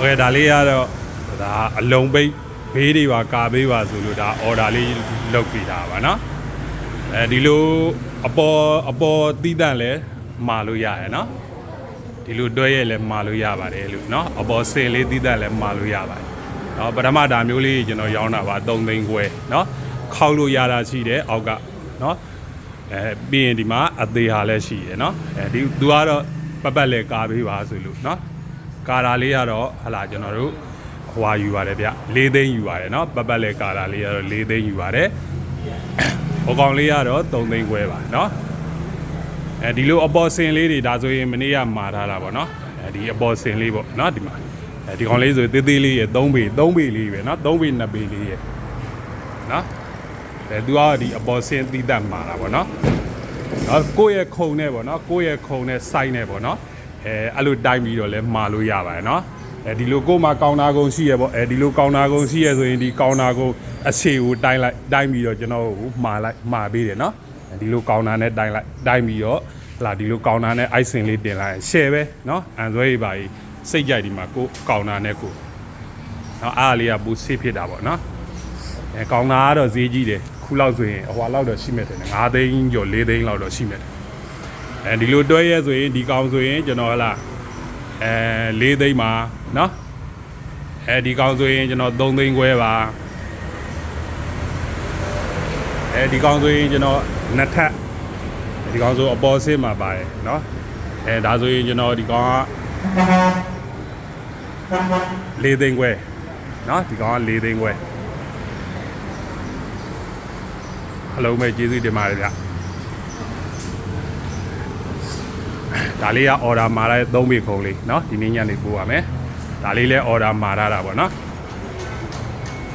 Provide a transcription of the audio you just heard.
Okay ဒါလေးကတော့ဒါအလုံးပိတ်ဘေးတွေပါကာဘေးပါဆိုလို့ဒါ order လေးလုပ်ပြတာပါနော်ဒီလိုအပေါ်တီးတန့်လဲမှာလို့ရတယ်နော်ဒီလိုတွဲရဲလဲမှာလို့ရပါတယ်လို့နော်အပေါ်စင်လေးတီးတန့်လဲမှာလို့ရပါတယ်နော်ပထမဒါမျိုးလေးကျွန်တော်ရောင်းတာပါ3သိန်းခွဲနော်ခောက်လို့ရတာရှိတယ်အောက်ကနော်ပြီးရင်ဒီမှာအသေးဟာလည်းရှိတယ်နော်ဒီသူကတော့ပတ်လဲကာပေးပါဆိုလို့နော်ကာတာလေးကတော့ဟလာကျွန်တော်တို့ဟွာယူပါတယ်ဗျ4သိန်းယူပါတယ်နော်ပတ်လဲကာတာလေးကတော့4သိန်းယူပါတယ်ဟိုကောင်လေးကတော့3သိန်းခွဲပါနော်ဒီလိုအပေါ်စင်လေးတွေဒါဆိုရင်မနေ့ကမှာထားတာပေါ့နော်ဒီအပေါ်စင်လေးပေါ့နော်ဒီမှာဒီကောင်လေးဆိုသေးသေးလေးရ3ပေလေးပဲနော်3ပေ2ပေလေးရနော်သူကဒီအပေါ်စင်သီးတတ်မှာတာပေါ့နော်ကိုယ့်ရဲ့ခုံနဲ့ပေါ့နော်ကိုယ့်ရဲ့ခုံနဲ့စိုက်နဲ့ပေါ့နော်အဲ့လိုတိုင်းပြီးတော့လဲမှာလို့ရပါတယ်နော်ဒီလိုကို့မှာကောင်နာကုန်းရှိရပေါ့ဒီလိုကောင်နာကုန်းရှိရဆိုရင်ဒီကောင်နာကုန်းအစီကိုတိုင်းပြီးတော့ကျွန်တော်ကိုမှာပေးတယ်နော်ဒီလိုကောင်နာနဲ့တိုင်းပြီးတော့ဟလာဒီလိုကောင်နာနဲ့အိုက်စင်လေးတင်လိုက်ရှယ်ပဲနော်အန်ဆွဲကြီးပါကြီးစိတ်ကြိုက်ဒီမှာကိုကောင်နာနဲ့ကိုနော်အားလေးကပူစစ်ဖြစ်တာပေါ့နော်ကောင်နာကတော့ဈေးကြီးတယ်ခုလောက်ဆိုရင်အဟွာလောက်တော့ရှိမယ်တယ်5သိန်းကျော်4သိန်းလောက်တော့ရှိမယ်ဒီလိုတွဲရဲဆိုရင်ဒီကောင်ဆိုရင်ကျွန်တော်ဟလာ4သိန်းပါနော်ဒီကောင်ဆိုရင်ကျွန်တော်3သိန်းခွဲပါဒီကောင်ဆိုရင်ကျွန်တော်နှစ်ထပ်ဒီကောင်ဆိုအပေါ်ဆင်းမှာပါတယ်နော်ဒါဆိုရင်ကျွန်တော်ဒီကောင်က4သိန်းခွဲနော်ဒီကောင်က4သိန်းခွဲအလုံးမဲ့ကျေးဇူးတင်ပါတယ်ဗျဒါလေးက order မှာလိုက်3ပေခုံးလေးเนาะဒီနေ့ညနေပို့ပါမယ်ဒါလေးလဲ order မှာထားတာပေါ့เนาะ